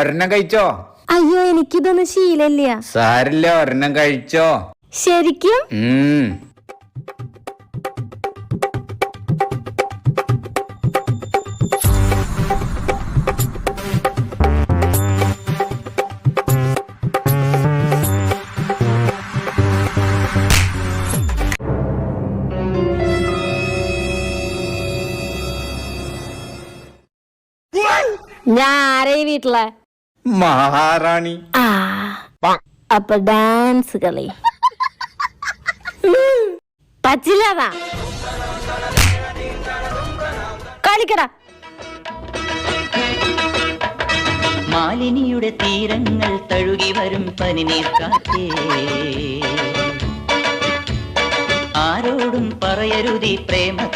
ഒരെണ്ണം കഴിച്ചോ? അയ്യോ, എനിക്കിതൊന്നും ശീലല്ല. സാരില്ല, ഒരെണ്ണം കഴിച്ചോ. ശരിക്കും? ഞാൻ ആരേ വീട്ടിലെ മഹാറാണി. അപ്പൊ ഡാൻസ് കളി പച്ചില്ലാതാ കളിക്കടാ. മാലിനിയുടെ തീരങ്ങൾ തഴുകി വരും പനിനീർക്കാറ്റേ, ആരോടും പറയരുതീ പ്രേമ